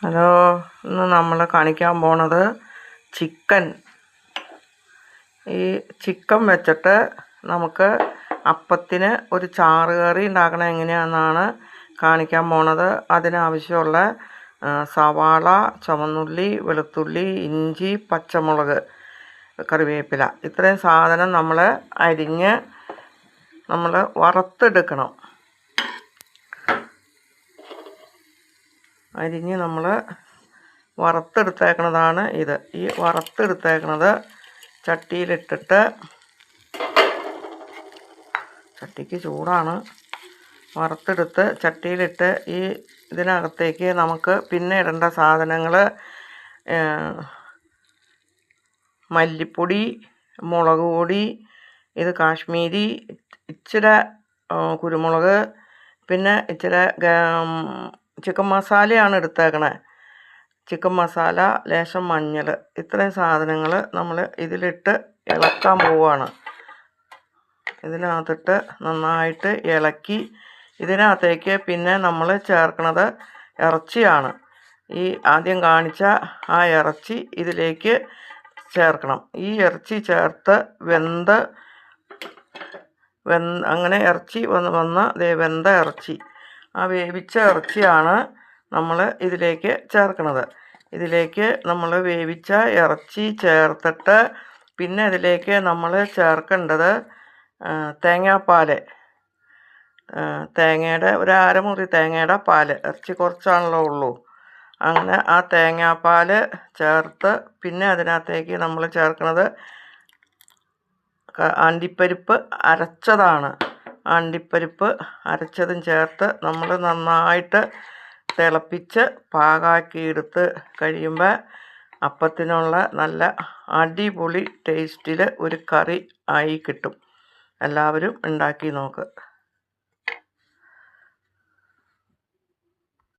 Hello, ഇന്ന് നമ്മൾ കാണിക്കാൻ പോണത് ചിക്കൻ. ഈ ചിക്കൻ വെച്ചിട്ട് നമുക്ക് അപ്പത്തിന് ഒരു ചാറ് കറി ഉണ്ടാക്കണത് എങ്ങനെയാണെന്നാണ് കാണിക്കാൻ പോണത്. അതിനാവശ്യമുള്ള സവാള, ചുവന്നുള്ളി, വെളുത്തുള്ളി, ഇഞ്ചി, പച്ചമുളക്, കറിവേപ്പില, ഇത്രയും സാധനം നമ്മൾ അരിഞ്ഞ് വറുത്തെടുക്കണം. അരിഞ്ഞ് നമ്മൾ വറുത്തെടുത്തേക്കണതാണ് ഇത്. ഈ വറുത്തെടുത്തേക്കണത് ചട്ടിയിലിട്ടിട്ട്, ചട്ടിക്ക് ചൂടാണ്, വറുത്തെടുത്ത് ചട്ടിയിലിട്ട് ഇതിനകത്തേക്ക് നമുക്ക് പിന്നെ ഇടേണ്ട സാധനങ്ങൾ മല്ലിപ്പൊടി, മുളക് പൊടി, ഇത് കാശ്മീരി, ഇച്ചിരി കുരുമുളക്, പിന്നെ ഇച്ചിരി ചിക്കൻ മസാലയാണ് എടുത്തേക്കണേ. ചിക്കൻ മസാല, ലേശം മഞ്ഞൾ, ഇത്രയും സാധനങ്ങൾ നമ്മൾ ഇതിലിട്ട് ഇളക്കാൻ പോവുകയാണ്. ഇതിനകത്തിട്ട് നന്നായിട്ട് ഇളക്കി ഇതിനകത്തേക്ക് പിന്നെ നമ്മൾ ചേർക്കണത് ഇറച്ചിയാണ്. ഈ ആദ്യം കാണിച്ച ആ ഇറച്ചി ഇതിലേക്ക് ചേർക്കണം. ഈ ഇറച്ചി ചേർത്ത് അങ്ങനെ ഇറച്ചി വെന്ത ഇറച്ചി, ആ വേവിച്ച ഇറച്ചിയാണ് നമ്മൾ ഇതിലേക്ക് ചേർക്കുന്നത്. ഇതിലേക്ക് നമ്മൾ വേവിച്ച ഇറച്ചി ചേർത്തിട്ട് പിന്നെ ഇതിലേക്ക് നമ്മൾ ചേർക്കേണ്ടത് തേങ്ങാപ്പാൽ. തേങ്ങയുടെ ഒരു അരമുറി തേങ്ങയുടെ പാല്, ഇറച്ചി കുറച്ചാണല്ലോ ഉള്ളൂ. അങ്ങനെ ആ തേങ്ങാപ്പാൽ ചേർത്ത് പിന്നെ അതിനകത്തേക്ക് നമ്മൾ ചേർക്കുന്നത് അണ്ടിപ്പരിപ്പ് അരച്ചതാണ്. അണ്ടിപ്പരിപ്പ് അരച്ചതും ചേർത്ത് നമ്മൾ നന്നായിട്ട് തിളപ്പിച്ച് പാകാക്കിയെടുത്ത് കഴിയുമ്പോൾ അപ്പത്തിനുള്ള നല്ല അടിപൊളി ടേസ്റ്റിൽ ഒരു കറി ആയി കിട്ടും. എല്ലാവരും ഉണ്ടാക്കി നോക്ക്.